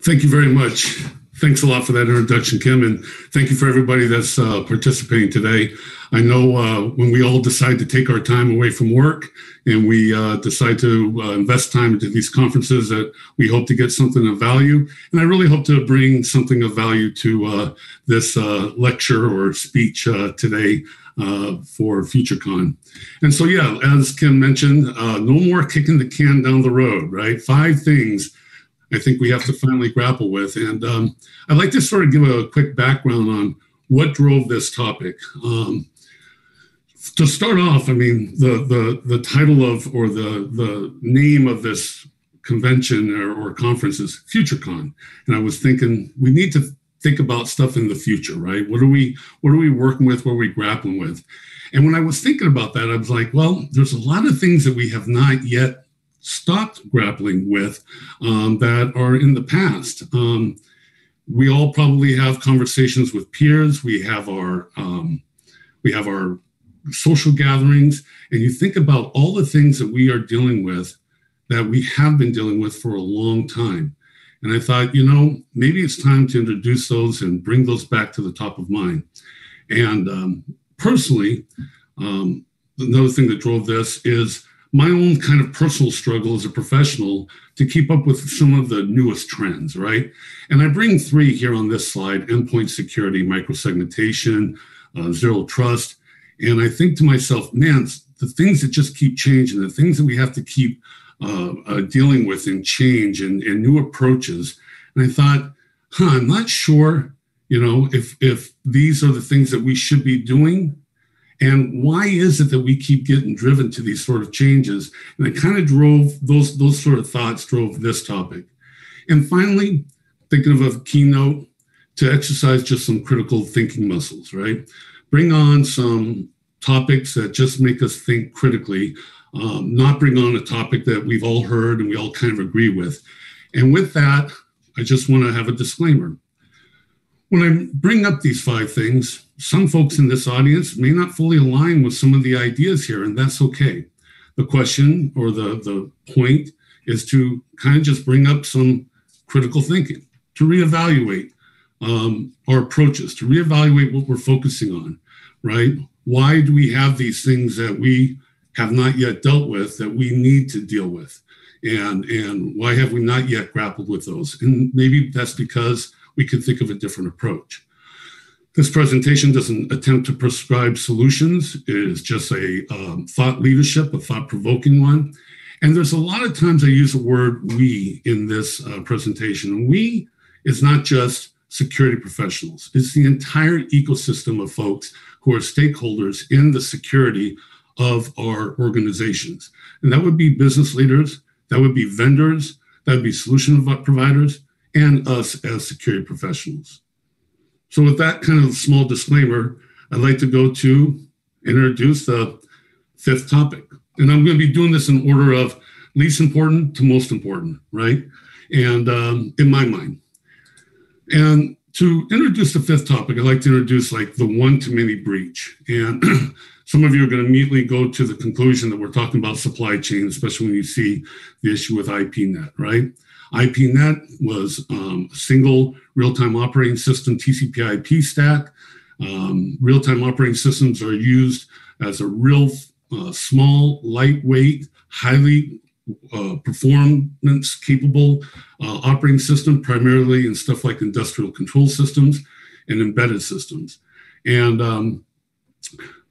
Thank you very much. Thanks a lot for that introduction, Kim, and thank you for everybody that's participating today. I know when we all decide to take our time away from work and we decide to invest time into these conferences, that we hope to get something of value. And I really hope to bring something of value to this lecture or speech today for FutureCon. And so, yeah, as Kim mentioned, no more kicking the can down the road, right? 5 things I think we have to finally grapple with. And I'd like to sort of give a quick background on what drove this topic. To start off, I mean, the title of, or the name of this convention or conference is FutureCon. And I was thinking, we need to think about stuff in the future, right? What are we working with? What are we grappling with? And when I was thinking about that, I was like, well, there's a lot of things that we have not yet stopped grappling with that are in the past. We all probably have conversations with peers. We have our social gatherings, and you think about all the things that we are dealing with that we have been dealing with for a long time. And I thought, maybe it's time to introduce those and bring those back to the top of mind. And personally, another thing that drove this is my own kind of personal struggle as a professional to keep up with some of the newest trends, right? And I bring 3 here on this slide: endpoint security, microsegmentation, zero trust. And I think to myself, man, the things that just keep changing, the things that we have to keep dealing with and change and new approaches. And I thought, I'm not sure, if these are the things that we should be doing. And why is it that we keep getting driven to these sort of changes? And it kind of drove those sort of thoughts drove this topic. And finally, thinking of a keynote to exercise just some critical thinking muscles, right? Bring on some topics that just make us think critically, not bring on a topic that we've all heard and we all kind of agree with. And with that, I just want to have a disclaimer. When I bring up these 5 things, some folks in this audience may not fully align with some of the ideas here, and that's okay. The question or the point is to kind of just bring up some critical thinking, to reevaluate our approaches, to reevaluate what we're focusing on, right? Why do we have these things that we have not yet dealt with that we need to deal with? And why have we not yet grappled with those? And maybe that's because we could think of a different approach. This presentation doesn't attempt to prescribe solutions. It is just a thought leadership, a thought-provoking one. And there's a lot of times I use the word we in this presentation. We is not just security professionals. It's the entire ecosystem of folks who are stakeholders in the security of our organizations. And that would be business leaders, that would be vendors, that would be solution providers, and us as security professionals. So with that kind of small disclaimer, I'd like to go to introduce the 5th topic. And I'm going to be doing this in order of least important to most important, right? And in my mind. And to introduce the 5th topic, I'd like to introduce like the one-to-many breach. And some of you are going to immediately go to the conclusion that we're talking about supply chain, especially when you see the issue with IPNet, right? IPNet was a single real-time operating system, TCP/IP stack. Real-time operating systems are used as a real small, lightweight, highly performance-capable operating system, primarily in stuff like industrial control systems and embedded systems. And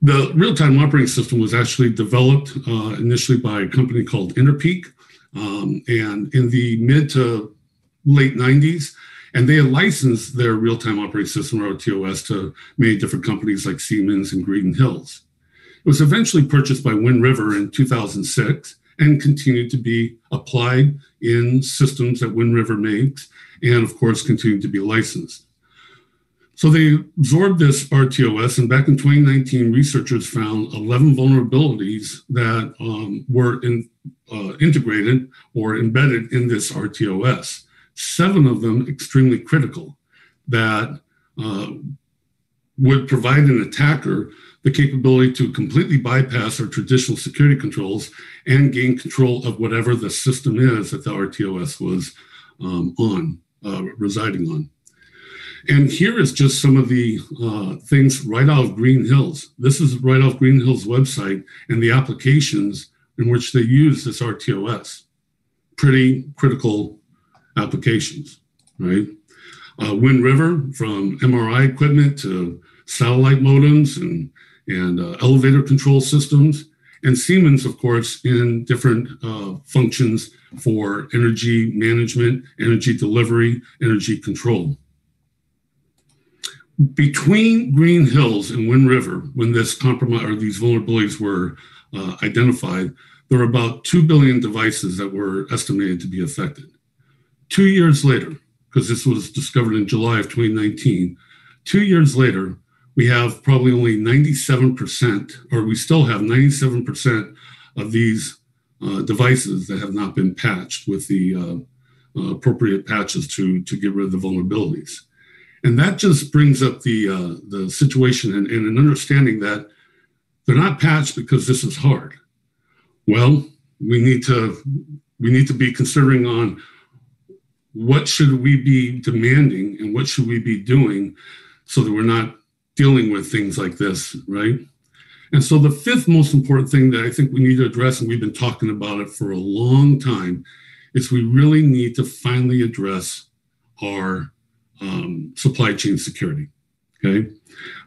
the real-time operating system was actually developed initially by a company called Interpeak. And in the mid to late 90s, and they had licensed their real-time operating system, or RTOS, to many different companies like Siemens and Green Hills. It was eventually purchased by Wind River in 2006 and continued to be applied in systems that Wind River makes, and of course, continued to be licensed. So they absorbed this RTOS, and back in 2019, researchers found 11 vulnerabilities that were integrated or embedded in this RTOS. 7 of them extremely critical that would provide an attacker the capability to completely bypass our traditional security controls and gain control of whatever the system is that the RTOS was on. residing on. And here is just some of the things right out of Green Hills. This is right off Green Hills' website and the applications in which they use this RTOS. Pretty critical applications, right? Wind River, from MRI equipment to satellite modems and elevator control systems, and Siemens, of course, in different functions for energy management, energy delivery, energy control. Between Green Hills and Wind River, when this compromise or these vulnerabilities were identified, there were about 2 billion devices that were estimated to be affected. 2 years later, because this was discovered in July of 2019, 2 years later, we have probably only 97%, or we still have 97% of these devices that have not been patched with the appropriate patches to get rid of the vulnerabilities. And that just brings up the situation and an understanding that they're not patched because this is hard. Well, we need to be considering on what should we be demanding and what should we be doing so that we're not dealing with things like this, right? And so the fifth most important thing that I think we need to address, and we've been talking about it for a long time, is we really need to finally address our supply chain security, okay?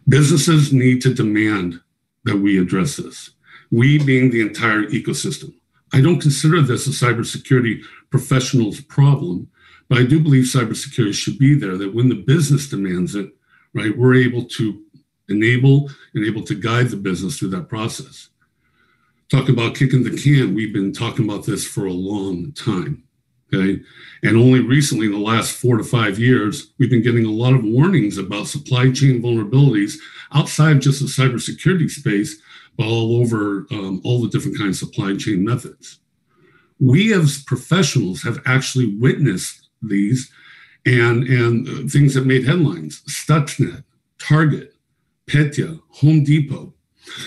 Businesses need to demand that we address this. We being the entire ecosystem. I don't consider this a cybersecurity professional's problem, but I do believe cybersecurity should be there, that when the business demands it, right, we're able to enable and able to guide the business through that process. Talk about kicking the can. We've been talking about this for a long time, okay? And only recently, in the last 4 to 5 years, we've been getting a lot of warnings about supply chain vulnerabilities outside of just the cybersecurity space, but all over all the different kinds of supply chain methods. We as professionals have actually witnessed these and things that made headlines: Stuxnet, Target, Petya, Home Depot.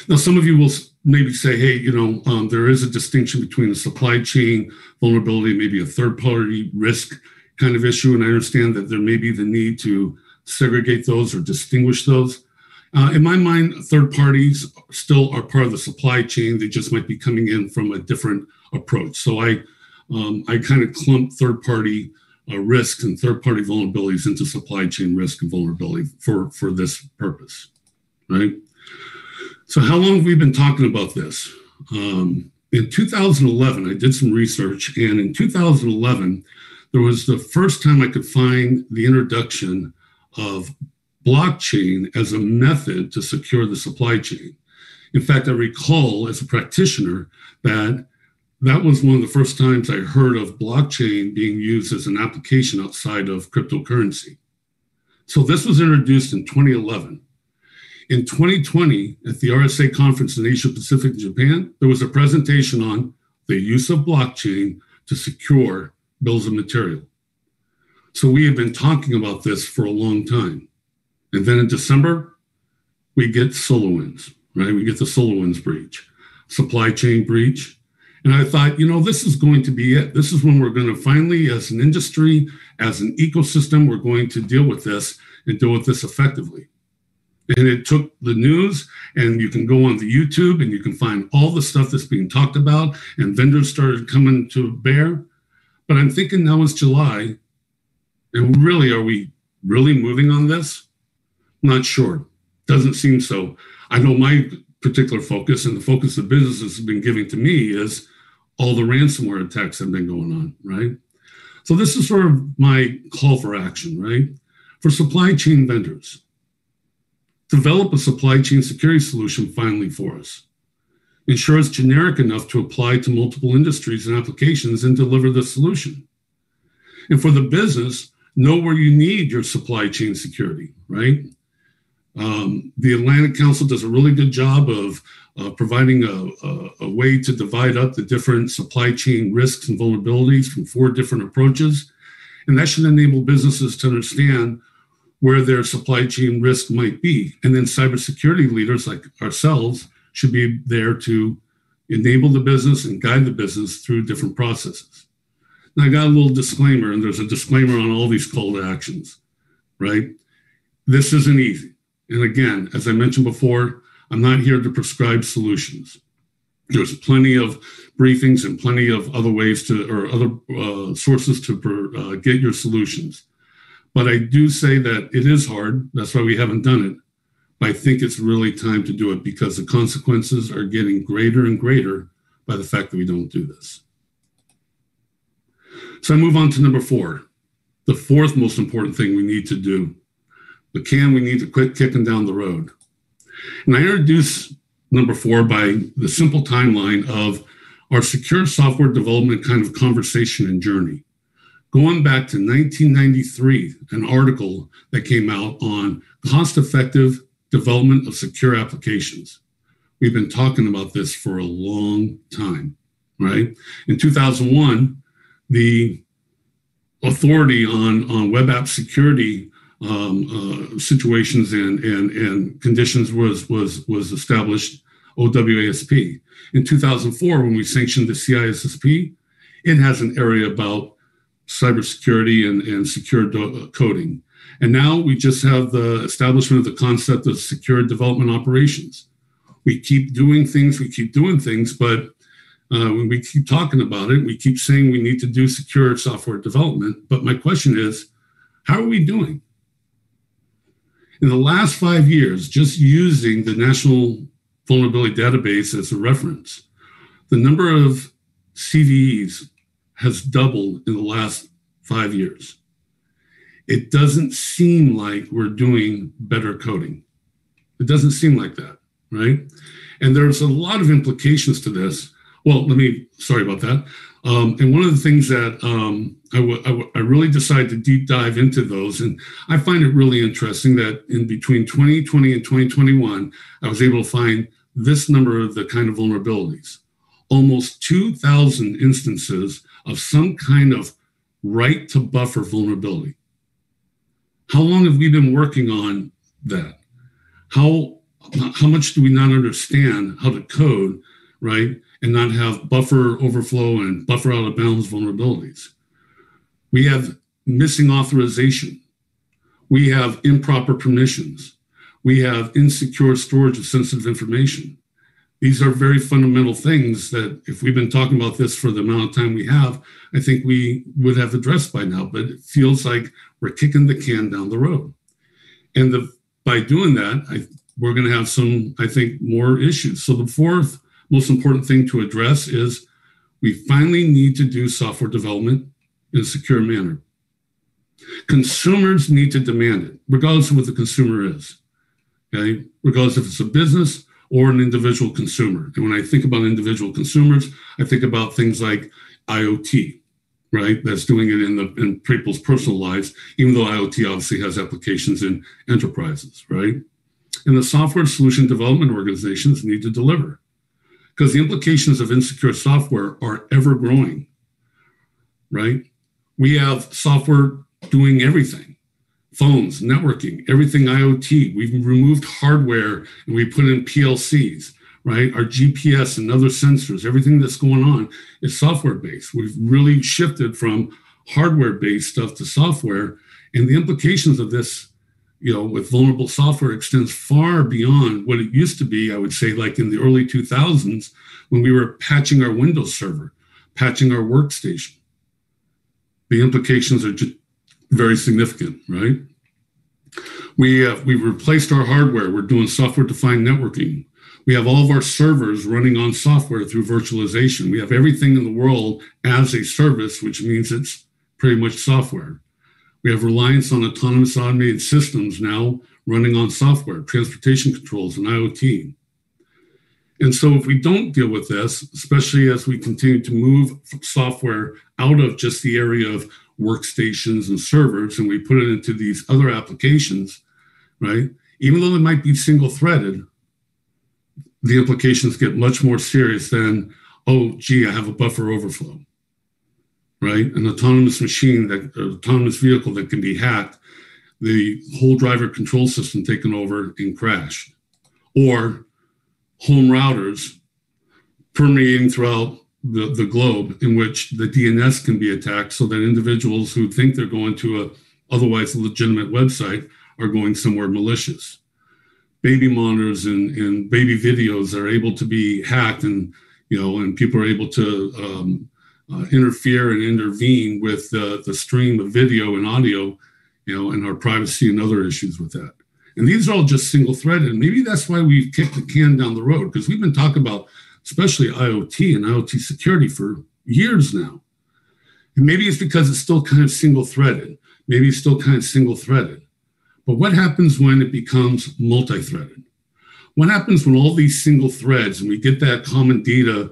Now, some of you will maybe say, hey, there is a distinction between a supply chain vulnerability, maybe a third-party risk kind of issue, and I understand that there may be the need to segregate those or distinguish those. In my mind, third parties still are part of the supply chain. They just might be coming in from a different approach. So I kind of clump third-party risks and third-party vulnerabilities into supply chain risk and vulnerability for this purpose, right? So how long have we been talking about this? In 2011, I did some research, and in 2011, there was the first time I could find the introduction of blockchain as a method to secure the supply chain. In fact, I recall as a practitioner that was one of the first times I heard of blockchain being used as an application outside of cryptocurrency. So this was introduced in 2011. In 2020, at the RSA conference in Asia Pacific, Japan, there was a presentation on the use of blockchain to secure bills of material. So we have been talking about this for a long time. And then in December, we get SolarWinds, right? We get the SolarWinds breach, supply chain breach. And I thought, this is going to be it. This is when we're going to finally, as an industry, as an ecosystem, we're going to deal with this and deal with this effectively. And it took the news, and you can go on the YouTube and you can find all the stuff that's being talked about, and vendors started coming to bear. But I'm thinking now it's July, and really, are we really moving on this? Not sure. Doesn't seem so. I know my particular focus and the focus the businesses have been giving to me is all the ransomware attacks that have been going on, right? So this is sort of my call for action, right? For supply chain vendors, develop a supply chain security solution finally for us. Ensure it's generic enough to apply to multiple industries and applications and deliver the solution. And for the business, know where you need your supply chain security, right? The Atlantic Council does a really good job of providing a way to divide up the different supply chain risks and vulnerabilities from 4 different approaches. And that should enable businesses to understand where their supply chain risk might be. And then cybersecurity leaders like ourselves should be there to enable the business and guide the business through different processes. Now, I got a little disclaimer, and there's a disclaimer on all these call to actions, right? This isn't easy. And again, as I mentioned before, I'm not here to prescribe solutions. There's plenty of briefings and plenty of other ways to, or other sources to get your solutions. But I do say that it is hard. That's why we haven't done it. But I think it's really time to do it because the consequences are getting greater and greater by the fact that we don't do this. So I move on to number 4, the fourth most important thing we need to do. The can we need to quit kicking down the road. And I introduce number 4 by the simple timeline of our secure software development kind of conversation and journey. Going back to 1993, an article that came out on cost-effective development of secure applications. We've been talking about this for a long time, right? In 2001, the authority on web app security situations and conditions was established, OWASP. In 2004, when we sanctioned the CISSP, it has an area about cybersecurity and secure coding. And now we just have the establishment of the concept of secure development operations. We keep doing things, but when we keep talking about it, we keep saying we need to do secure software development. But my question is, how are we doing? In the last 5 years, just using the National Vulnerability Database as a reference, the number of CVEs has doubled in the last 5 years. It doesn't seem like we're doing better coding. It doesn't seem like that, right? And there's a lot of implications to this. Well, sorry about that. And one of the things that I really decided to deep dive into those, and I find it really interesting that in between 2020 and 2021, I was able to find this number of the kind of vulnerabilities. Almost 2,000 instances of some kind of right to buffer vulnerability. How long have we been working on that? How much do we not understand how to code, right? And not have buffer overflow and buffer out of bounds vulnerabilities. We have missing authorization. We have improper permissions. We have insecure storage of sensitive information. These are very fundamental things that if we've been talking about this for the amount of time we have, I think we would have addressed by now, but it feels like we're kicking the can down the road. And by doing that, we're going to have some, I think, more issues. So the fourth most important thing to address is we finally need to do software development in a secure manner. Consumers need to demand it, regardless of what the consumer is, okay? Regardless if it's a business or an individual consumer. And when I think about individual consumers, I think about things like IoT, right? That's doing it in people's personal lives, even though IoT obviously has applications in enterprises, right? And the software solution development organizations need to deliver, because the implications of insecure software are ever growing, right? We have software doing everything, phones, networking, everything IoT. We've removed hardware and we put in PLCs, right? Our GPS and other sensors, everything that's going on is software-based. We've really shifted from hardware-based stuff to software, and the implications of this, with vulnerable software extends far beyond what it used to be, I would say, like in the early 2000s when we were patching our Windows server, patching our workstation. The implications are just very significant, right? We've replaced our hardware. We're doing software-defined networking. We have all of our servers running on software through virtualization. We have everything in the world as a service, which means it's pretty much software. We have reliance on autonomous automated systems now running on software, transportation controls, and IoT. And so if we don't deal with this, especially as we continue to move software out of just the area of workstations and servers, and we put it into these other applications, right? Even though they might be single-threaded, the implications get much more serious than, oh, gee, I have a buffer overflow. Right? An autonomous autonomous vehicle that can be hacked, the whole driver control system taken over and crashed. Or home routers permeating throughout the globe in which the DNS can be attacked, so that individuals who think they're going to a otherwise legitimate website are going somewhere malicious. Baby monitors and baby videos are able to be hacked, and and people are able to interfere and intervene with the stream of video and audio, and our privacy and other issues with that. And these are all just single-threaded. And maybe that's why we've kicked the can down the road, because we've been talking about especially IoT and IoT security for years now. And maybe it's because it's still kind of single-threaded. Maybe it's still kind of single-threaded. But what happens when it becomes multi-threaded? What happens when all these single threads, and we get that common data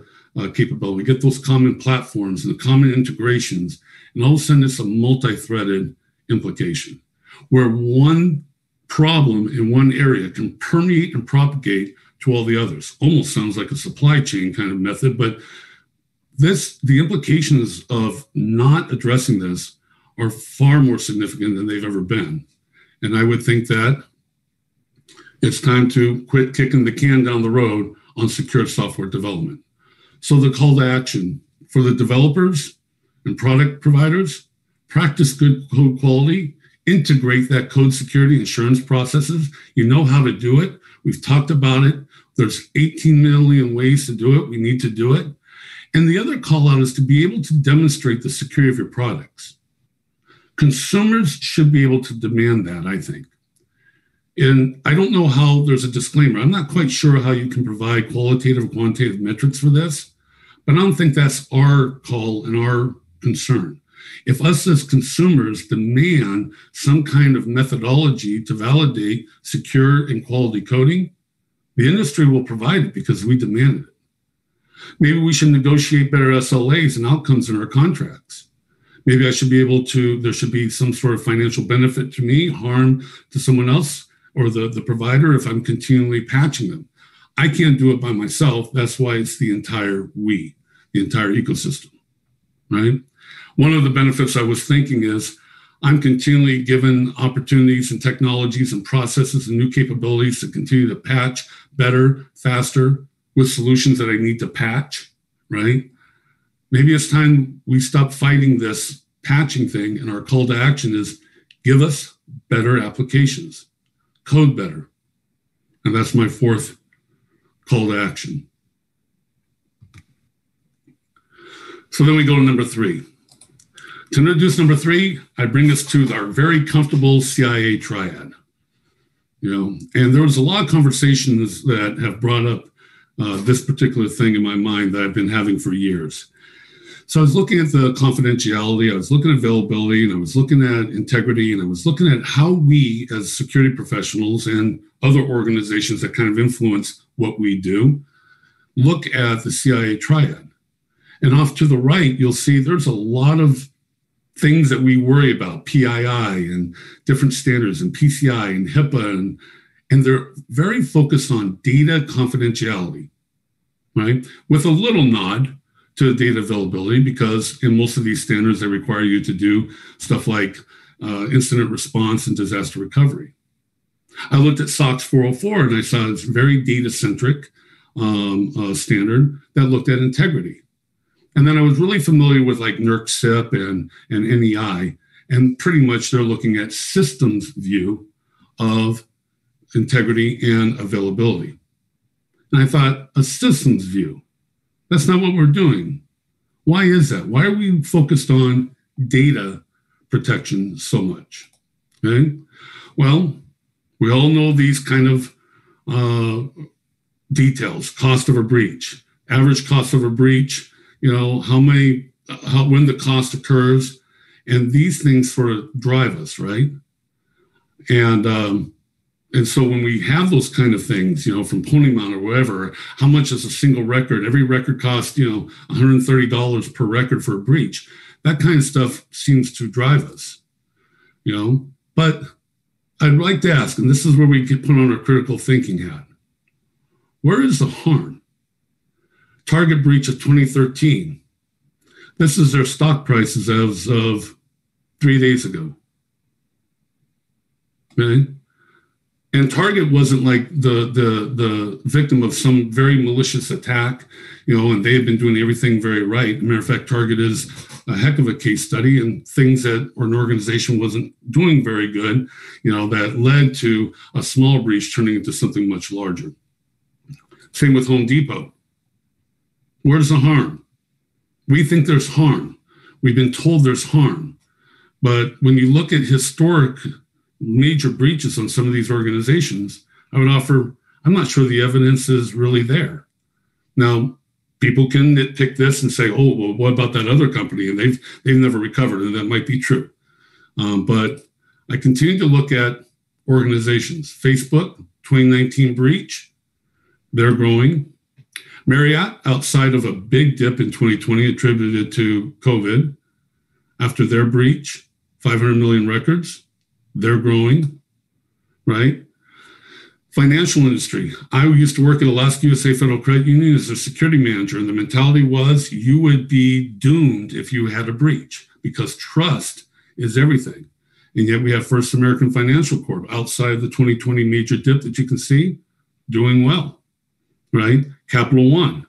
capability, we get those common platforms and the common integrations, and all of a sudden it's a multi-threaded implication, where one problem in one area can permeate and propagate to all the others. Almost sounds like a supply chain kind of method, but the implications of not addressing this are far more significant than they've ever been. And I would think that it's time to quit kicking the can down the road on secure software development. So the call to action for the developers and product providers: practice good code quality, integrate that code security assurance processes. You know how to do it. We've talked about it. There's 18 million ways to do it. We need to do it. And the other call out is to be able to demonstrate the security of your products. Consumers should be able to demand that, I think. And I don't know how there's a disclaimer. I'm not quite sure how you can provide qualitative or quantitative metrics for this, but I don't think that's our call and our concern. If us as consumers demand some kind of methodology to validate secure and quality coding, the industry will provide it because we demand it. Maybe we should negotiate better SLAs and outcomes in our contracts. Maybe there should be some sort of financial benefit to me, harm to someone else or the provider if I'm continually patching them. I can't do it by myself. That's why it's the entire entire ecosystem, right? One of the benefits I was thinking is I'm continually given opportunities and technologies and processes and new capabilities to continue to patch better, faster, with solutions that I need to patch, right? Maybe it's time we stop fighting this patching thing, and our call to action is give us better applications, code better. And that's my fourth call to action. So then we go to number 3. To introduce number 3, I bring us to our very comfortable CIA triad. And there was a lot of conversations that have brought up this particular thing in my mind that I've been having for years. So I was looking at the confidentiality, I was looking at availability, and I was looking at integrity, and I was looking at how we as security professionals and other organizations that kind of influence what we do look at the CIA triad. And off to the right, you'll see there's a lot of things that we worry about, PII and different standards and PCI and HIPAA, and they're very focused on data confidentiality, right? With a little nod to data availability, because in most of these standards, they require you to do stuff like incident response and disaster recovery. I looked at SOX 404 and I saw it's very data-centric standard that looked at integrity. And then I was really familiar with like NERC SIP and NEI, and pretty much they're looking at systems view of integrity and availability. And I thought, a systems view, that's not what we're doing. Why is that? Why are we focused on data protection so much? Okay? Well, we all know these kind of details: cost of a breach, average cost of a breach, when the cost occurs, and these things sort of drive us, right? And so when we have those kind of things, from Pony Mount or whatever, how much is a single record? Every record costs, $130 per record for a breach. That kind of stuff seems to drive us, But I'd like to ask, and this is where we get put on our critical thinking hat. Where is the harm? Target breach of 2013. This is their stock prices as of 3 days ago. Okay? And Target wasn't like the victim of some very malicious attack, and they had been doing everything very right. As a matter of fact, Target is a heck of a case study, and things that an organization wasn't doing very good, that led to a small breach turning into something much larger. Same with Home Depot. Where's the harm? We think there's harm. We've been told there's harm. But when you look at historic major breaches on some of these organizations, I would offer, I'm not sure the evidence is really there. Now, people can nitpick this and say, oh, well, what about that other company? And they've never recovered, and that might be true. But I continue to look at organizations. Facebook, 2019 breach, they're growing. Marriott, outside of a big dip in 2020 attributed to COVID, after their breach, 500 million records, they're growing, right? Financial industry. I used to work at Alaska USA Federal Credit Union as a security manager, and the mentality was you would be doomed if you had a breach because trust is everything. And yet we have First American Financial Corp outside of the 2020 major dip that you can see, doing well, right? Capital One,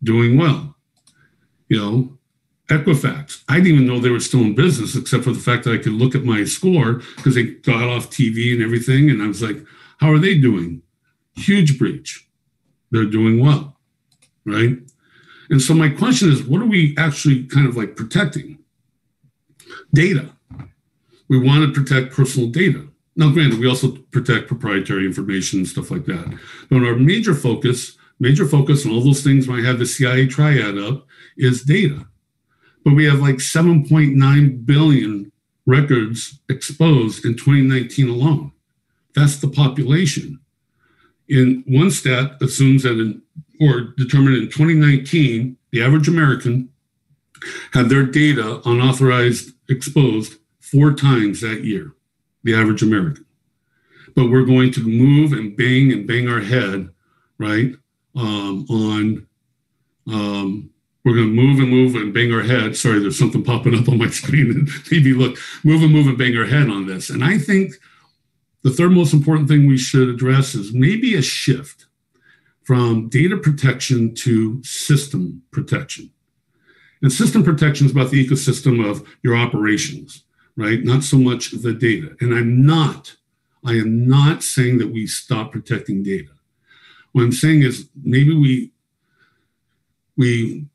doing well. Equifax, I didn't even know they were still in business except for the fact that I could look at my score because they got off TV and everything. And I was like, how are they doing? Huge breach. They're doing well, right? And so my question is, what are we actually kind of like protecting? Data. We want to protect personal data. Now, granted, we also protect proprietary information and stuff like that. But our major focus on all those things when I had the CIA Triad up is data. But we have like 7.9 billion records exposed in 2019 alone. That's the population. In one stat assumes that determined in 2019, the average American had their data unauthorized exposed 4 times that year, the average American. But we're going to move and bang our head, right, we're going to move and bang our head. Sorry, there's something popping up on my screen and maybe look, move and bang our head on this. And I think the third most important thing we should address is maybe a shift from data protection to system protection. And system protection is about the ecosystem of your operations, right? Not so much the data. And I am not saying that we stop protecting data. What I'm saying is maybe we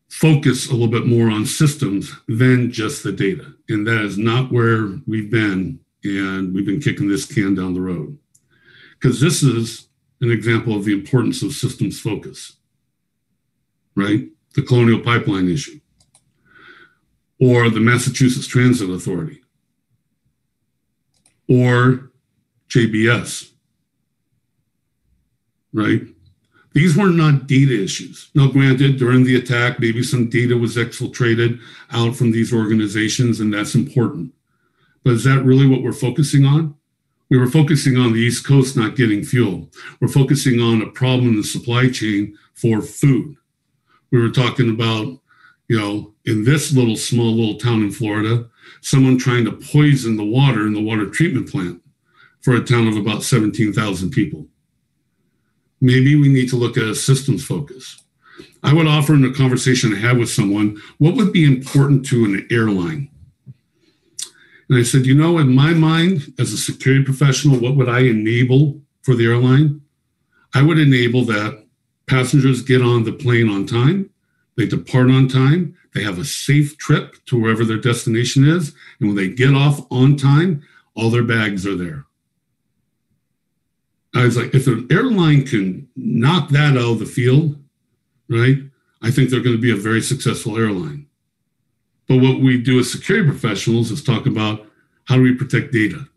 focus a little bit more on systems than just the data. And that is not where we've been, and we've been kicking this can down the road. Because this is an example of the importance of systems focus, right? The Colonial Pipeline issue, or the Massachusetts Transit Authority, or JBS, right? These were not data issues. Now, granted, during the attack, maybe some data was exfiltrated out from these organizations, and that's important. But is that really what we're focusing on? We were focusing on the East Coast not getting fuel. We're focusing on a problem in the supply chain for food. We were talking about, in this small little town in Florida, someone trying to poison the water in the water treatment plant for a town of about 17,000 people. Maybe we need to look at a systems focus. I would offer in a conversation I had with someone, what would be important to an airline? And I said, in my mind, as a security professional, what would I enable for the airline? I would enable that passengers get on the plane on time, they depart on time, they have a safe trip to wherever their destination is, and when they get off on time, all their bags are there. I was like, if an airline can knock that out of the field, right, I think they're going to be a very successful airline. But what we do as security professionals is talk about how do we protect data?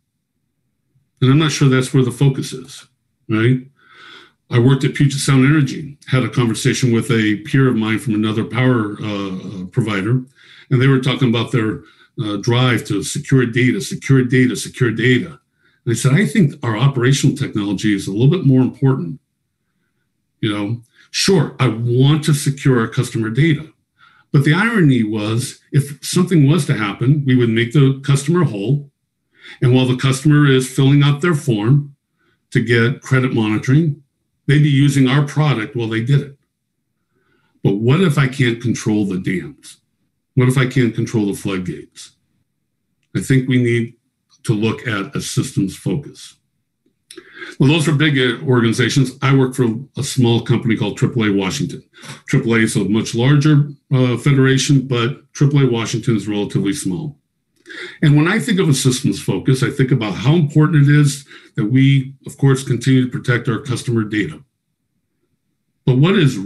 And I'm not sure that's where the focus is, right? I worked at Puget Sound Energy, had a conversation with a peer of mine from another power provider, and they were talking about their drive to secure data. And I said, I think our operational technology is a little bit more important. Sure, I want to secure our customer data. But the irony was, if something was to happen, we would make the customer whole. And while the customer is filling out their form, to get credit monitoring. They'd be using our product while they did it. But what if I can't control the dams? What if I can't control the floodgates? I think we need to look at a systems focus. Well, those are big organizations. I work for a small company called AAA Washington. AAA is a much larger federation, but AAA Washington is relatively small. And when I think of a systems focus, I think about how important it is that we, of course, continue to protect our customer data. But what is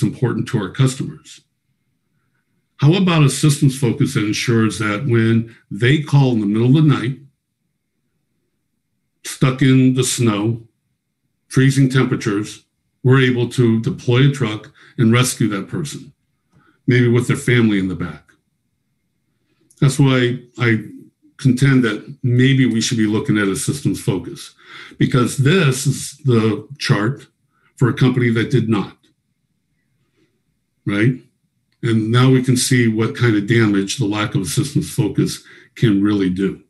important to our customers? How about a systems focus that ensures that when they call in the middle of the night, stuck in the snow, freezing temperatures, we're able to deploy a truck and rescue that person, maybe with their family in the back. That's why I contend that maybe we should be looking at a systems focus, because this is the chart for a company that did not, right? And now we can see what kind of damage the lack of a systems focus can really do.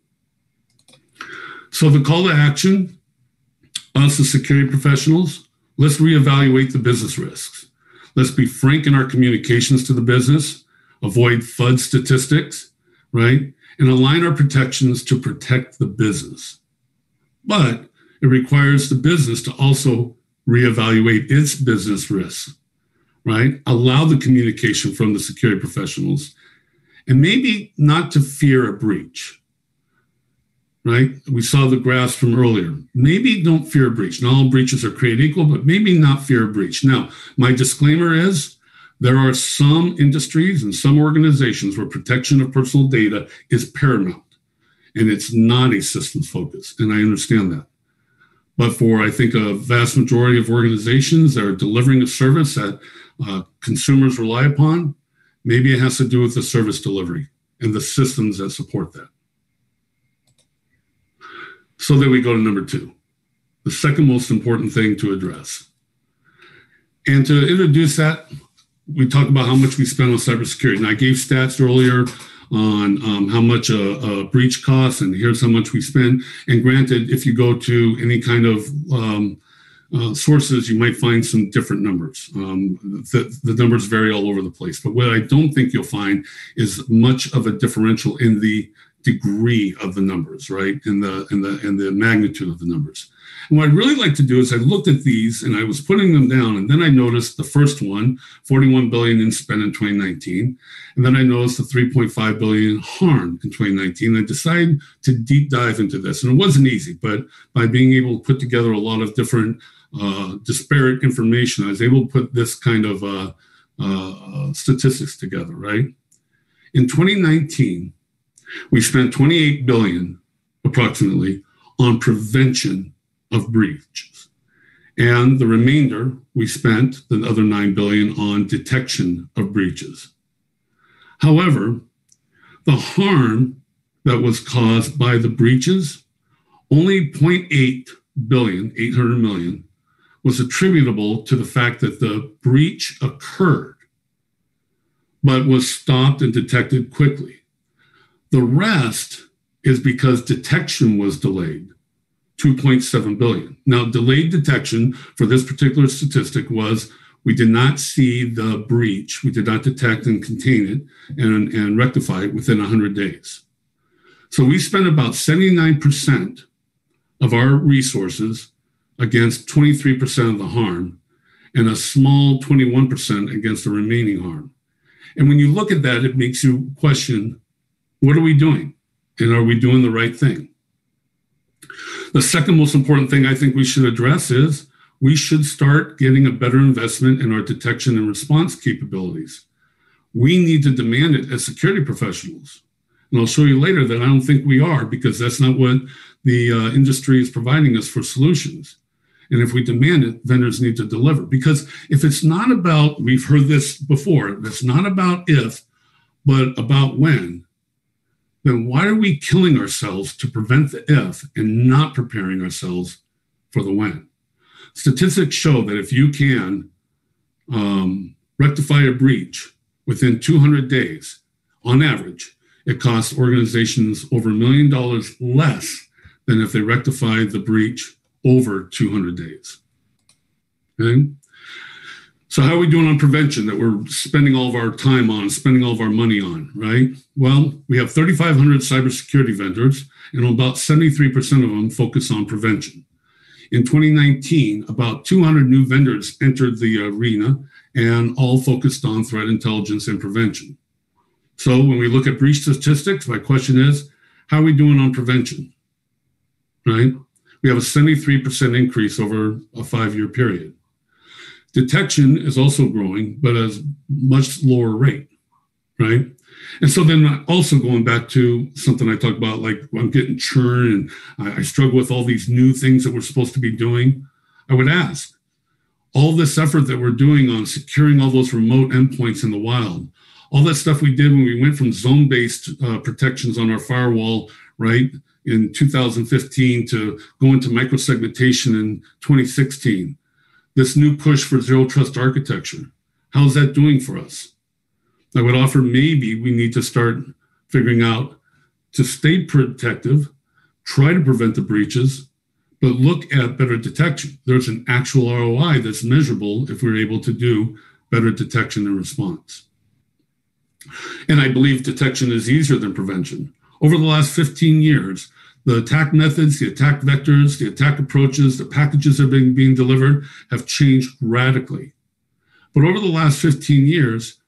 So the call to action, us as security professionals, let's reevaluate the business risks. Let's be frank in our communications to the business, avoid FUD statistics, right? And align our protections to protect the business. But it requires the business to also reevaluate its business risks, right? Allow the communication from the security professionals, and maybe not to fear a breach, right? We saw the graphs from earlier. Maybe don't fear a breach. Not all breaches are created equal, but maybe not fear a breach. Now, my disclaimer is there are some industries and some organizations where protection of personal data is paramount, and it's not a systems focus, and I understand that. But for, I think, a vast majority of organizations that are delivering a service that consumers rely upon, maybe it has to do with the service delivery and the systems that support that. So then we go to number 2, the second most important thing to address. And to introduce that, we talk about how much we spend on cybersecurity. And I gave stats earlier on how much a breach costs, and here's how much we spend. And granted, if you go to any kind of sources, you might find some different numbers. The numbers vary all over the place. But what I don't think you'll find is much of a differential in the degree of the numbers, right? And the magnitude of the numbers. And what I'd really like to do is I looked at these and I was putting them down, and then I noticed the first one, 41 billion in spend in 2019. And then I noticed the 3.5 billion harm in 2019. I decided to deep dive into this. And it wasn't easy, but by being able to put together a lot of different disparate information, I was able to put this kind of statistics together, right? In 2019, we spent 28 billion approximately on prevention of breaches. And the remainder, we spent the other 9 billion on detection of breaches. However, the harm that was caused by the breaches, only 0.8 billion, 800 million, was attributable to the fact that the breach occurred, but was stopped and detected quickly. The rest is because detection was delayed, 2.7 billion. Now, delayed detection for this particular statistic was we did not see the breach, we did not detect and contain it and rectify it within 100 days. So we spent about 79% of our resources against 23% of the harm and a small 21% against the remaining harm. And when you look at that, it makes you question, what are we doing? And are we doing the right thing? The second most important thing I think we should address is we should start getting a better investment in our detection and response capabilities. We need to demand it as security professionals. And I'll show you later that I don't think we are, because that's not what the industry is providing us for solutions. And if we demand it, vendors need to deliver. Because if it's not about, we've heard this before, it's not about if, but about when, then why are we killing ourselves to prevent the if and not preparing ourselves for the when? Statistics show that if you can rectify a breach within 200 days, on average, it costs organizations over $1 million less than if they rectified the breach over 200 days. Okay? So how are we doing on prevention that we're spending all of our time on, spending all of our money on, right? Well, we have 3,500 cybersecurity vendors, and about 73% of them focus on prevention. In 2019, about 200 new vendors entered the arena and all focused on threat intelligence and prevention. So when we look at breach statistics, my question is, how are we doing on prevention, right? We have a 73% increase over a 5-year period. Detection is also growing, but at a much lower rate, right? And so then also going back to something I talked about, like I'm getting churn and I struggle with all these new things that we're supposed to be doing. I would ask, all this effort that we're doing on securing all those remote endpoints in the wild, all that stuff we did when we went from zone-based protections on our firewall, right, in 2015 to going to microsegmentation in 2016, this new push for zero trust architecture, how's that doing for us? I would offer maybe we need to start figuring out to stay protective, try to prevent the breaches, but look at better detection. There's an actual ROI that's measurable if we're able to do better detection and response. And I believe detection is easier than prevention. Over the last 15 years, the attack methods, the attack vectors, the attack approaches, the packages that are being delivered have changed radically. But over the last 15 years,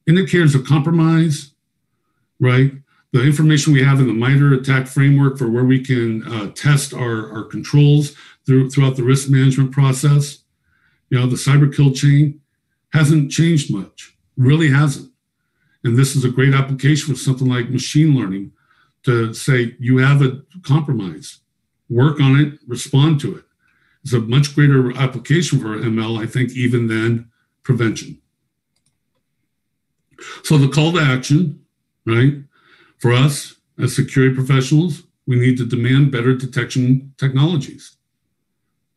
indicators of compromise, right? The information we have in the MITRE attack framework for where we can test our controls throughout the risk management process, the cyber kill chain hasn't changed much, really hasn't. And this is a great application for something like machine learning to say, you have a compromise, work on it, respond to it. It's a much greater application for ML, I think, even than prevention. So the call to action, right? For us as security professionals, we need to demand better detection technologies,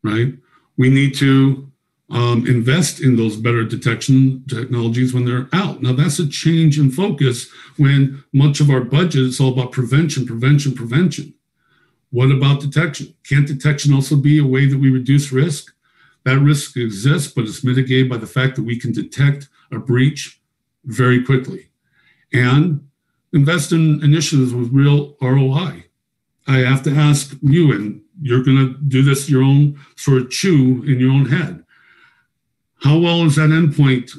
right? We need to invest in those better detection technologies when they're out. Now that's a change in focus when much of our budget is all about prevention. What about detection? Can't detection also be a way that we reduce risk? That risk exists, but it's mitigated by the fact that we can detect a breach very quickly and invest in initiatives with real ROI. I have to ask you, and you're going to do this your own sort of chew in your own head. How well is that endpoint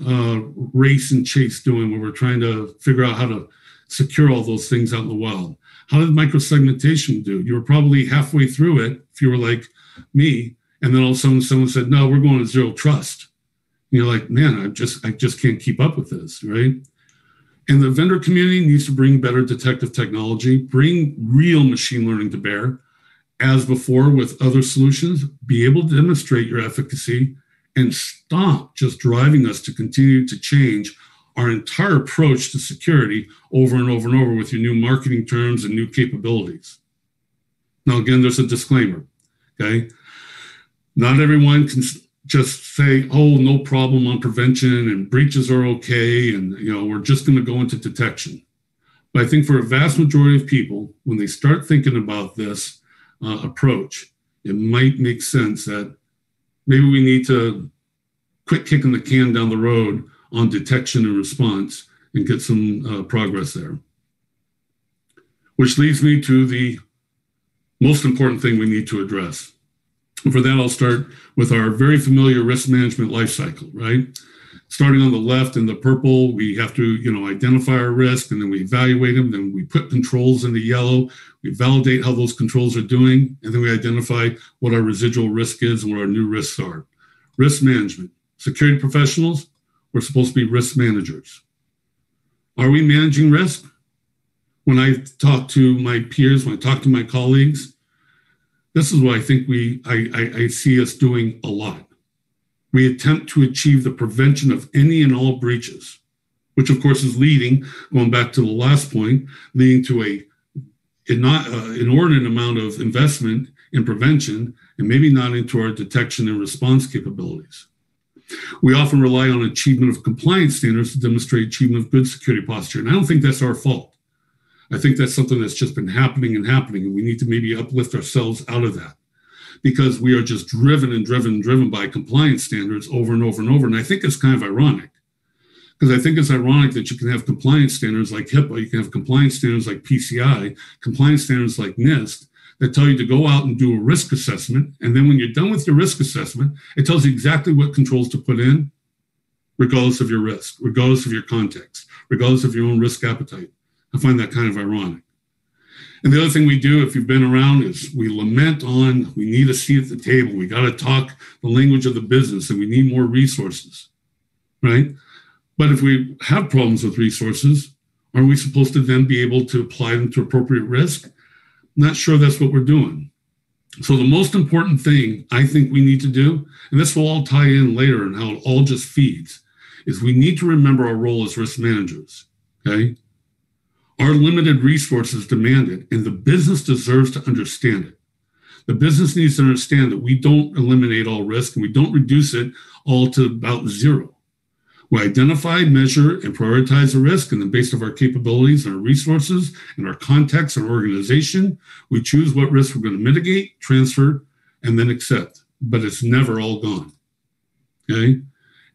race and chase doing when we're trying to figure out how to secure all those things out in the wild? How did microsegmentation do? You were probably halfway through it if you were like me, and then all of a sudden someone said, no, we're going to zero trust. And you're like, man, I just can't keep up with this, right? And the vendor community needs to bring better detective technology, bring real machine learning to bear, as before with other solutions, be able to demonstrate your efficacy and stop just driving us to continue to change our entire approach to security over and over and over with your new marketing terms and new capabilities. Now, again, there's a disclaimer, okay? Not everyone can just say, oh, no problem on prevention and breaches are okay, and we're just going to go into detection. But I think for a vast majority of people, when they start thinking about this approach, it might make sense that maybe we need to quit kicking the can down the road on detection and response and get some progress there. Which leads me to the most important thing we need to address. And for that, I'll start with our very familiar risk management lifecycle, right? Starting on the left in the purple, we have to, identify our risk, and then we evaluate them. Then we put controls in the yellow. We validate how those controls are doing, and then we identify what our residual risk is and what our new risks are. Risk management. Security professionals, we're supposed to be risk managers. Are we managing risk? When I talk to my peers, when I talk to my colleagues, this is what I think I see us doing a lot. We attempt to achieve the prevention of any and all breaches, which of course is leading, going back to the last point, leading to an inordinate amount of investment in prevention and maybe not into our detection and response capabilities. We often rely on achievement of compliance standards to demonstrate achievement of good security posture. And I don't think that's our fault. I think that's something that's just been happening, and we need to maybe uplift ourselves out of that. because we are just driven by compliance standards over and over and over. And I think it's kind of ironic, because I think it's ironic that you can have compliance standards like HIPAA, you can have compliance standards like PCI, compliance standards like NIST, that tell you to go out and do a risk assessment. And then when you're done with your risk assessment, it tells you exactly what controls to put in, regardless of your risk, regardless of your context, regardless of your own risk appetite. I find that kind of ironic. And the other thing we do, if you've been around, is we lament on, we need a seat at the table. We got to talk the language of the business, and we need more resources, right? But if we have problems with resources, are we supposed to then be able to apply them to appropriate risk? Not sure that's what we're doing. So the most important thing I think we need to do, and this will all tie in later and how it all just feeds, is we need to remember our role as risk managers, okay? Our limited resources demand it, and the business deserves to understand it. The business needs to understand that we don't eliminate all risk and we don't reduce it all to about zero. We identify, measure, and prioritize the risk, and then based on our capabilities and our resources and our context and organization, we choose what risk we're going to mitigate, transfer, and then accept. But it's never all gone, okay?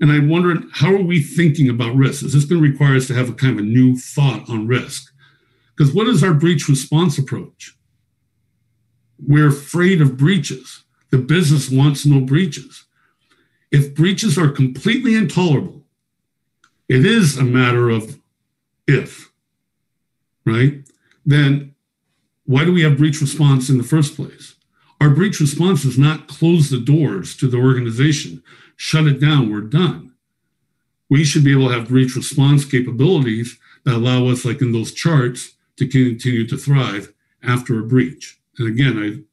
And I wondered, how are we thinking about risk? Is this going to require us to have a kind of a new thought on risk? Because what is our breach response approach? We're afraid of breaches. The business wants no breaches. If breaches are completely intolerable, it is a matter of if, right? Then why do we have breach response in the first place? Our breach response is not close the doors to the organization, shut it down, we're done. We should be able to have breach response capabilities that allow us, like in those charts, to continue to thrive after a breach. And again, I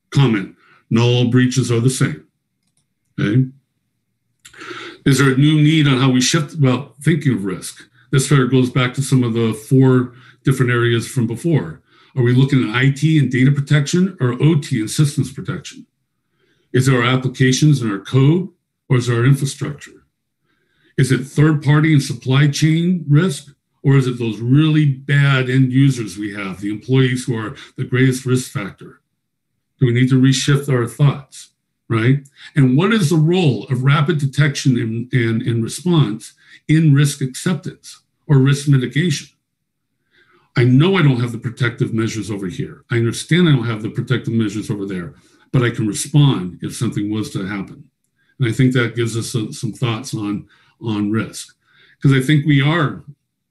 comment, not all breaches are the same, okay? Is there a new need on how we shift about thinking of risk? This sort of goes back to some of the 4 different areas from before. Are we looking at IT and data protection, or OT and systems protection? Is it our applications and our code, or is it our infrastructure? Is it third-party and supply chain risk, or is it those really bad end users we have, the employees who are the greatest risk factor? Do we need to reshift our thoughts? Right? And what is the role of rapid detection and response in risk acceptance or risk mitigation? I know I don't have the protective measures over here. I understand I don't have the protective measures over there, but I can respond if something was to happen. And I think that gives us some thoughts on risk, because I think we are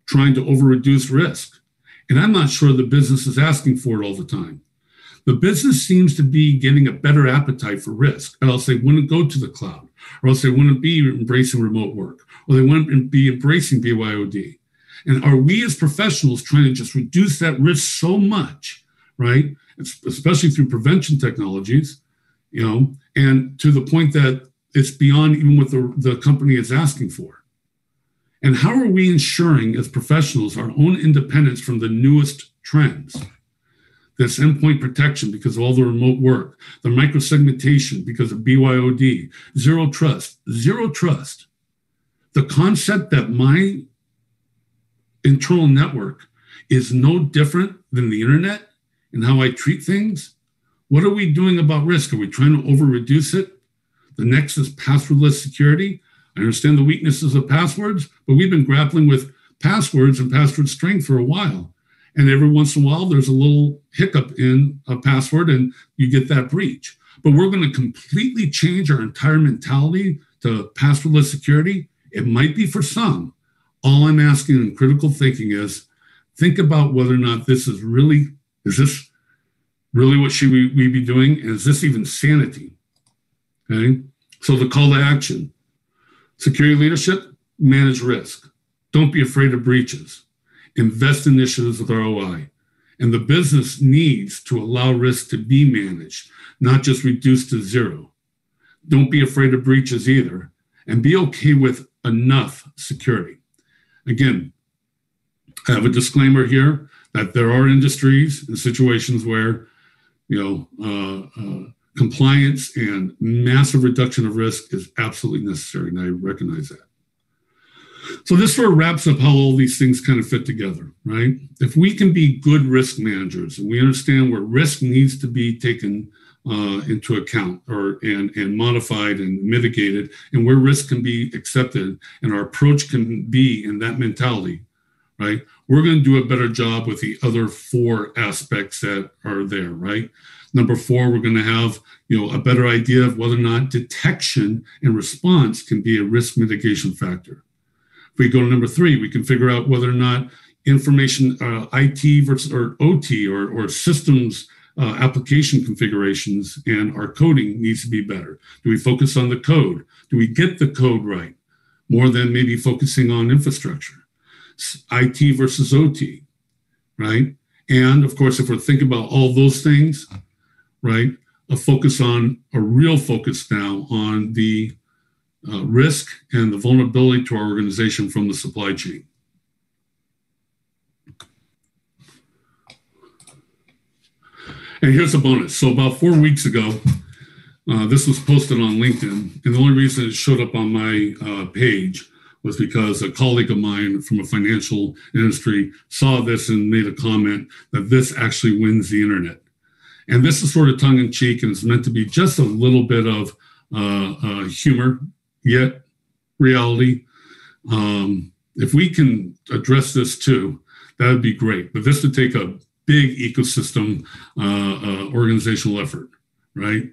trying to over-reduce risk. And I'm not sure the business is asking for it all the time. The business seems to be getting a better appetite for risk, or else they wouldn't go to the cloud, or else they wouldn't be embracing remote work, or they wouldn't be embracing BYOD. And are we as professionals trying to just reduce that risk so much, right? Especially through prevention technologies, and to the point that it's beyond even what the company is asking for. And how are we ensuring as professionals our own independence from the newest trends? This endpoint protection because of all the remote work, the microsegmentation because of BYOD, zero trust. The concept that my internal network is no different than the internet and how I treat things. What are we doing about risk? Are we trying to over-reduce it? The next is passwordless security. I understand the weaknesses of passwords, but we've been grappling with passwords and password strength for a while. And every once in a while, there's a little hiccup in a password and you get that breach. But we're going to completely change our entire mentality to passwordless security. It might be for some. All I'm asking in critical thinking is think about whether or not is this really what should we be doing? And is this even sanity? Okay. So the call to action, security leadership, manage risk. Don't be afraid of breaches. Invest in initiatives with ROI. And the business needs to allow risk to be managed, not just reduced to zero. Don't be afraid of breaches either, and be okay with enough security. Again, I have a disclaimer here that there are industries and situations where, compliance and massive reduction of risk is absolutely necessary, and I recognize that. So this sort of wraps up how all these things kind of fit together, right? If we can be good risk managers and we understand where risk needs to be taken into account and modified and mitigated, and where risk can be accepted and our approach can be in that mentality, right? We're going to do a better job with the other 4 aspects that are there, right? Number 4, we're going to have, a better idea of whether or not detection and response can be a risk mitigation factor. If we go to number 3, we can figure out whether or not information, IT versus or OT or systems application configurations and our coding needs to be better. Do we focus on the code? Do we get the code right? More than maybe focusing on infrastructure. IT versus OT, right? And of course, if we're thinking about all those things, right, a real focus now on the risk and the vulnerability to our organization from the supply chain. And here's a bonus. So about 4 weeks ago, this was posted on LinkedIn, and the only reason it showed up on my page was because a colleague of mine from a financial industry saw this and made a comment that this actually wins the internet. And this is sort of tongue-in-cheek, and it's meant to be just a little bit of humor, yet reality. If we can address this too, that would be great. But this would take a big ecosystem organizational effort, right?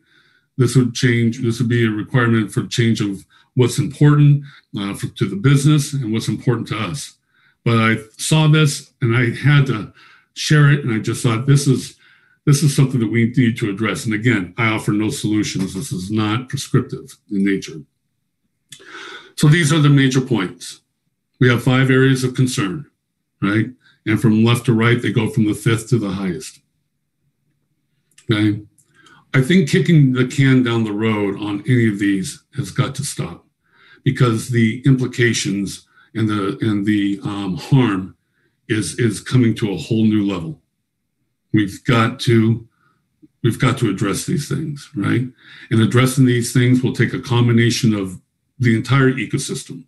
This would be a requirement for change of what's important to the business and what's important to us. But I saw this and I had to share it, and I just thought this is something that we need to address. And again, I offer no solutions. This is not prescriptive in nature. So these are the major points. We have 5 areas of concern, right? And from left to right, they go from the 5th to the highest. Okay. I think kicking the can down the road on any of these has got to stop, because the implications and the harm is coming to a whole new level. We've got to address these things, right? And addressing these things will take a combination of the entire ecosystem,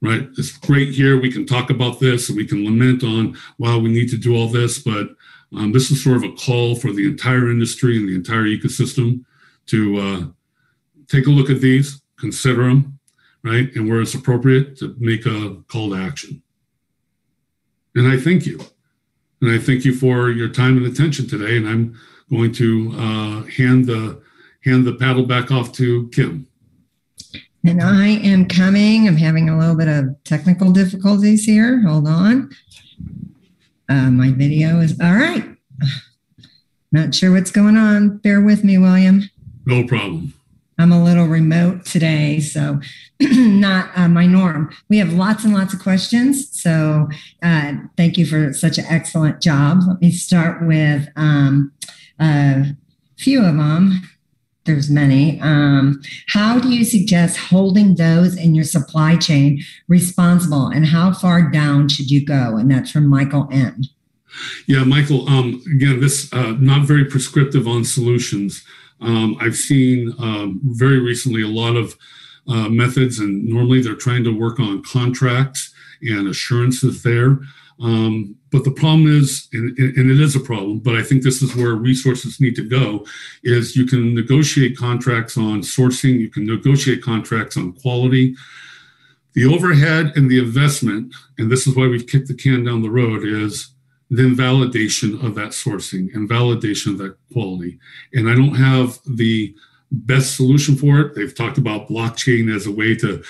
right? It's great here. We can talk about this and we can lament on, wow, we need to do all this, but this is sort of a call for the entire industry and the entire ecosystem to take a look at these, consider them, right? And where it's appropriate, to make a call to action. And I thank you. And I thank you for your time and attention today. And I'm going to hand the paddle back off to Kim. And I am coming. I'm having a little bit of technical difficulties here. Hold on. My video is all right. Not sure what's going on. Bear with me, William. No problem. I'm a little remote today, so not my norm. We have lots and lots of questions, so thank you for such an excellent job. Let me start with a few of them. There's many. How do you suggest holding those in your supply chain responsible, and how far down should you go? And that's from Michael N. Yeah, Michael, again, this not very prescriptive on solutions. I've seen very recently a lot of methods, and normally they're trying to work on contracts and assurances there. But the problem is, and it is a problem, but I think this is where resources need to go, is you can negotiate contracts on sourcing, you can negotiate contracts on quality. The overhead and the investment, and this is why we've kicked the can down the road, is then validation of that sourcing and validation of that quality. And I don't have the best solution for it. They've talked about blockchain as a way to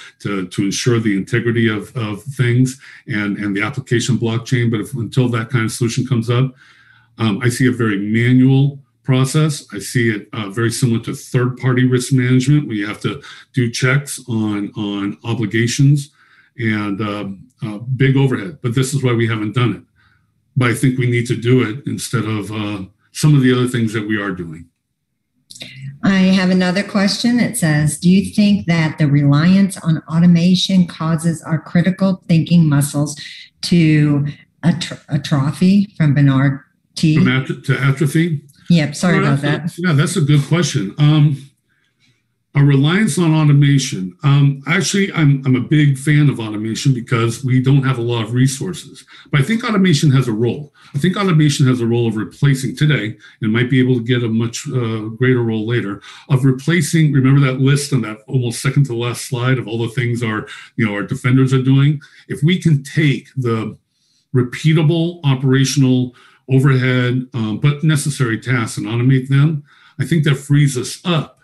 ensure the integrity of things and the application blockchain. But until that kind of solution comes up, I see a very manual process. I see it very similar to third-party risk management, where you have to do checks on obligations and big overhead. But this is why we haven't done it. But I think we need to do it instead of some of the other things that we are doing. I have another question. It says, do you think that the reliance on automation causes our critical thinking muscles to atrophy? From Bernard T. To atrophy? Yep, sorry about that. Yeah, that's a good question. A reliance on automation. Actually, I'm a big fan of automation because we don't have a lot of resources. But I think automation has a role. I think automation has a role of replacing today, and might be able to get a much greater role later, of replacing. Remember that list on that almost second to last slide of all the things our defenders are doing? If we can take the repeatable operational overhead but necessary tasks and automate them, I think that frees us up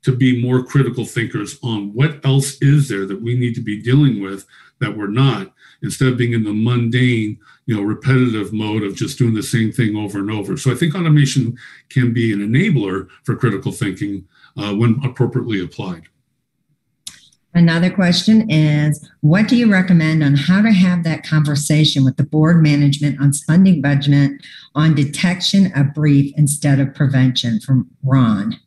to be more critical thinkers on what else is there that we need to be dealing with that we're not, instead of being in the mundane, repetitive mode of just doing the same thing over and over. So I think automation can be an enabler for critical thinking when appropriately applied. Another question is, what do you recommend on how to have that conversation with the board management on funding budget on detection of brief instead of prevention? From Ron.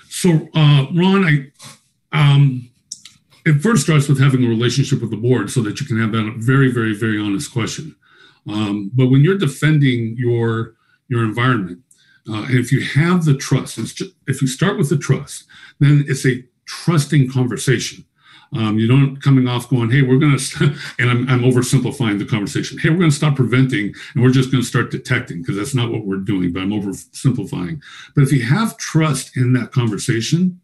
So, Ron, it first starts with having a relationship with the board so that you can have that very, very, very honest question. But when you're defending your environment, and if you have the trust, if you start with the trust, then it's a trusting conversation. You don't coming off going, hey, we're going to, and I'm oversimplifying the conversation. Hey, we're going to stop preventing and we're just going to start detecting, because that's not what we're doing, but I'm oversimplifying. But if you have trust in that conversation,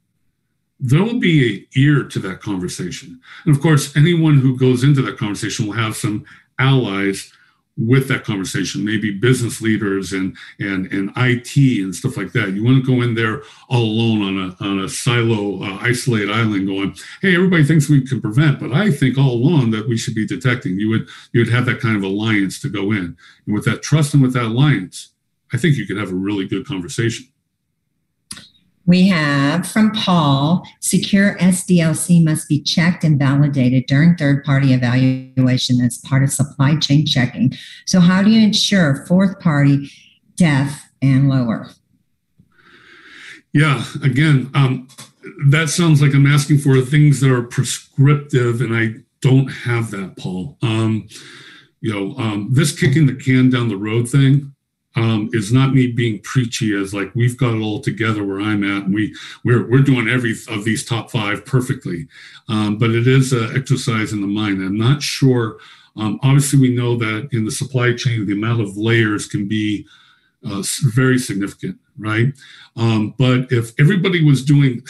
there will be an ear to that conversation. And of course, anyone who goes into that conversation will have some allies with that conversation, maybe business leaders and IT and stuff like that. You want to go in there all alone on a silo, isolated island going, hey, everybody thinks we can prevent, but I think all along that we should be detecting. You would have that kind of alliance to go in. And with that trust and with that alliance, I think you could have a really good conversation. We have from Paul, secure SDLC must be checked and validated during third-party evaluation as part of supply chain checking. So how do you ensure fourth-party depth and lower? Yeah, again, that sounds like I'm asking for things that are prescriptive, and I don't have that, Paul. This kicking the can down the road thing, is not me being preachy as like we've got it all together where I'm at, and we're doing every of these top 5 perfectly, but it is an exercise in the mind. I'm not sure. Obviously, we know that in the supply chain, the amount of layers can be very significant, right? But if everybody was doing,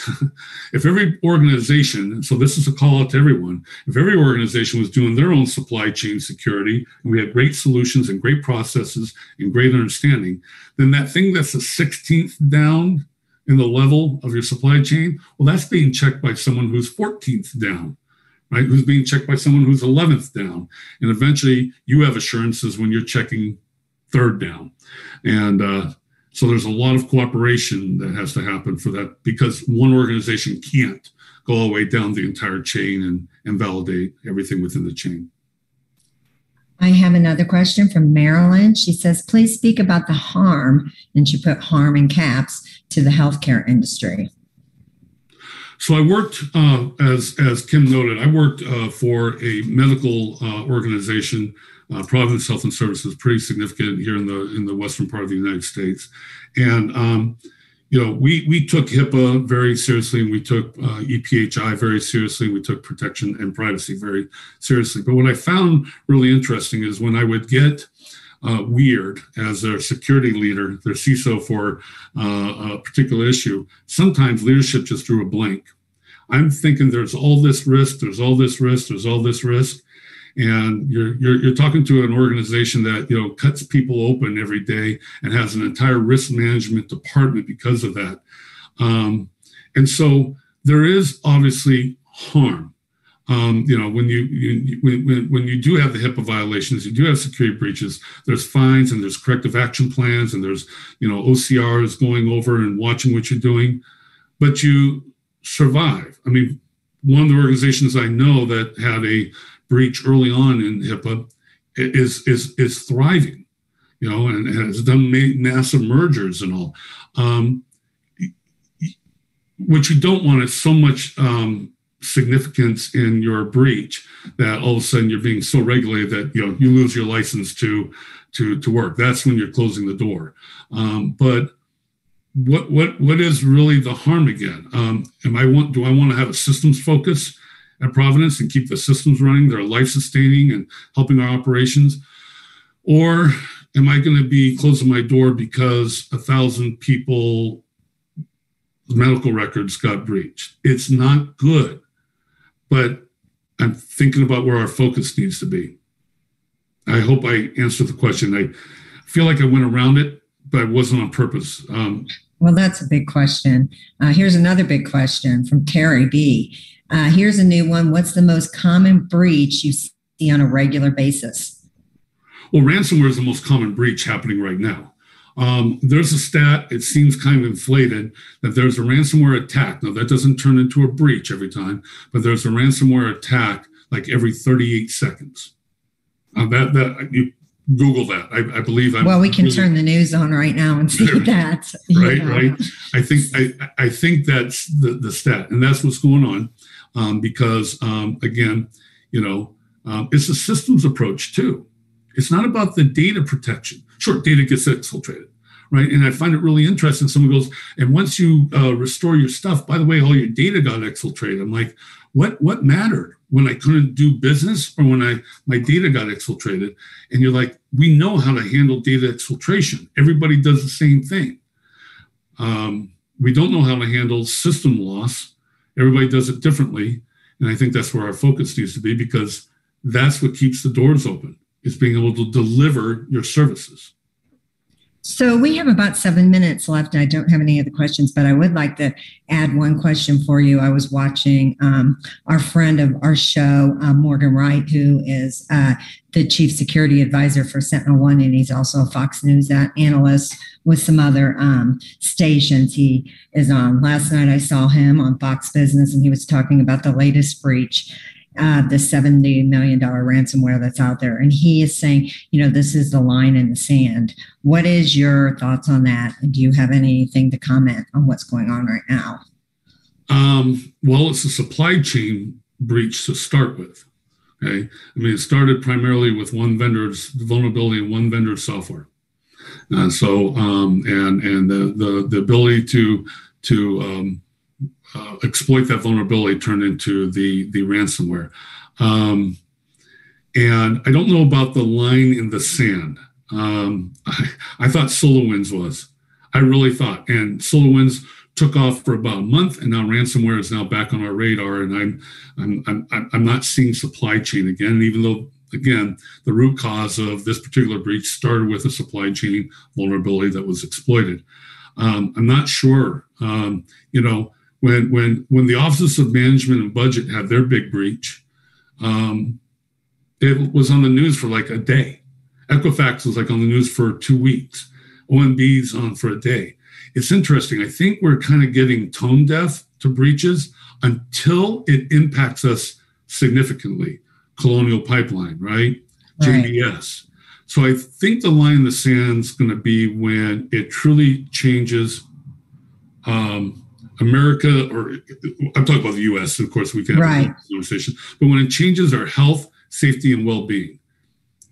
if every organization, so this is a call out to everyone, if every organization was doing their own supply chain security, and we had great solutions and great processes and great understanding, then that thing that's the 16th down in the level of your supply chain, well, that's being checked by someone who's 14th down, right? Who's being checked by someone who's 11th down. And eventually you have assurances when you're checking 3rd down. And so there's a lot of cooperation that has to happen for that, because one organization can't go all the way down the entire chain and validate everything within the chain. I have another question from Marilyn. She says, please speak about the harm, and she put harm in caps, to the healthcare industry. So I worked, as Kim noted, I worked for a medical organization. Providence Health and Services, pretty significant here in the western part of the United States, and we took HIPAA very seriously, and we took EPHI very seriously, and we took protection and privacy very seriously. But what I found really interesting is when I would get Weird as their security leader, their CISO for a particular issue, sometimes leadership just drew a blank. I'm thinking there's all this risk, there's all this risk, there's all this risk. And you're talking to an organization that cuts people open every day and has an entire risk management department because of that. And so there is obviously harm. When you do have the HIPAA violations, you do have security breaches. There's fines and there's corrective action plans and there's OCRs going over and watching what you're doing, but you survive. I mean, one of the organizations I know that had a breach early on in HIPAA is thriving, and has done massive mergers and all. What you don't want is so much significance in your breach that all of a sudden you're being so regulated that you lose your license to work. That's when you're closing the door. But what is really the harm again? Do I want to have a systems focus at Providence and keep the systems running? They're life sustaining and helping our operations, or am I going to be closing my door because 1,000 people medical records got breached? It's not good, but I'm thinking about where our focus needs to be. I hope I answered the question. I feel like I went around it, but it wasn't on purpose. Well, that's a big question. Here's another big question from Terry B. Here's a new one. What's the most common breach you see on a regular basis? Well, ransomware is the most common breach happening right now. There's a stat, it seems kind of inflated, that there's a ransomware attack. Now, that doesn't turn into a breach every time, but there's a ransomware attack like every 38 seconds. You Google that. I believe. We can turn the news on right now and see that. Right. I think that's the stat, and that's what's going on. Because again, it's a systems approach too. It's not about the data protection. Sure, data gets exfiltrated, right? And I find it really interesting. Someone goes, and once you restore your stuff, by the way, all your data got exfiltrated. I'm like, what mattered? When I couldn't do business or when my data got exfiltrated? And you're like, we know how to handle data exfiltration. Everybody does the same thing. We don't know how to handle system loss. Everybody does it differently. And I think that's where our focus needs to be, because that's what keeps the doors open. Is being able to deliver your services. So we have about 7 minutes left. I don't have any other questions, but I would like to add one question for you. I was watching our friend of our show, Morgan Wright, who is the chief security advisor for Sentinel One, and he's also a Fox News analyst with some other stations he is on. Last night I saw him on Fox Business, and he was talking about the latest breach, the $70 million ransomware that's out there. And he is saying, this is the line in the sand. What is your thoughts on that? And do you have anything to comment on what's going on right now? Well, it's a supply chain breach to start with. Okay. It started primarily with one vendor's vulnerability in one vendor's software. And the ability to exploit that vulnerability turned into the ransomware. And I don't know about the line in the sand. I thought SolarWinds was. I really thought. And SolarWinds took off for about a month, and now ransomware is now back on our radar. And I'm not seeing supply chain again. And even though, again, the root cause of this particular breach started with a supply chain vulnerability that was exploited. I'm not sure. When the Office of Management and Budget had their big breach, it was on the news for like a day. Equifax was like on the news for 2 weeks. OMB's on for a day. It's interesting. I think we're kind of getting tone deaf to breaches until it impacts us significantly. Colonial Pipeline, right? JBS. So I think the line in the sand is going to be when it truly changes America, or I'm talking about the U.S., of course, we can have a conversation, but when it changes our health, safety, and well-being,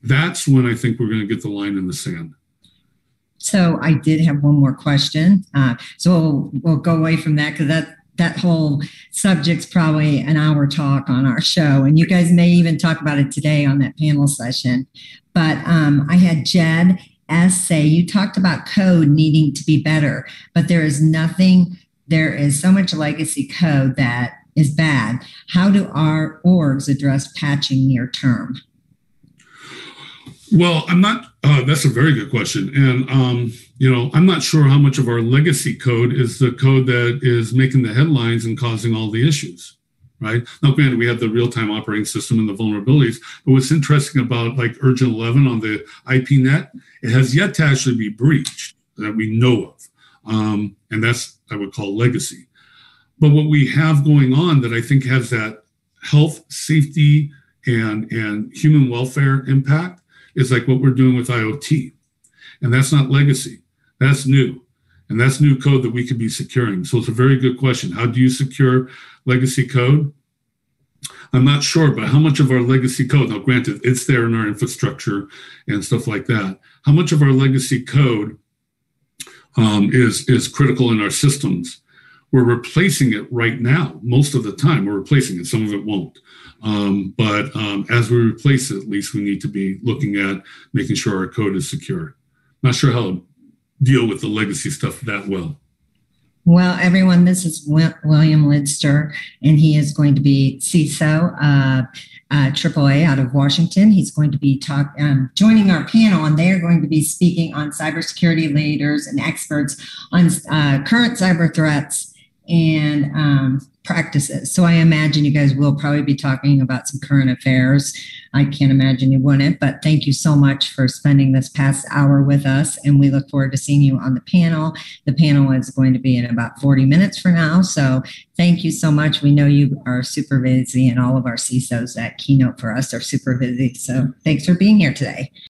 that's when I think we're going to get the line in the sand. So I did have one more question. So we'll go away from that, because that whole subject's probably an hour talk on our show, and you guys may even talk about it today on that panel session. But I had Jed S. say, you talked about code needing to be better, but there is so much legacy code that is bad. How do our orgs address patching near term? Well, that's a very good question. And, I'm not sure how much of our legacy code is the code that is making the headlines and causing all the issues, right? Now, granted, we have the real-time operating system and the vulnerabilities, but what's interesting about like Urgent 11 on the IPnet, it has yet to actually be breached that we know of. And that's, I would call, legacy. But what we have going on that I think has that health, safety, and human welfare impact is like what we're doing with IoT. And that's not legacy. That's new. And that's new code that we could be securing. So it's a very good question. How do you secure legacy code? I'm not sure, but how much of our legacy code, now granted, it's there in our infrastructure and stuff like that. How much of our legacy code is critical in our systems. We're replacing it right now. Most of the time, we're replacing it. Some of it won't. But as we replace it, at least we need to be looking at making sure our code is secure. Not sure how to deal with the legacy stuff that well. Well, everyone, this is William Lidster, and he is going to be CISO AAA out of Washington. He's going to be joining our panel, and they are going to be speaking on cybersecurity leaders and experts on current cyber threats and practices. So I imagine you guys will probably be talking about some current affairs. I can't imagine you wouldn't, but thank you so much for spending this past hour with us, and we look forward to seeing you on the panel. The panel is going to be in about 40 minutes from now, so thank you so much. We know you are super busy, and all of our CISOs at Keynote for us are super busy, so thanks for being here today.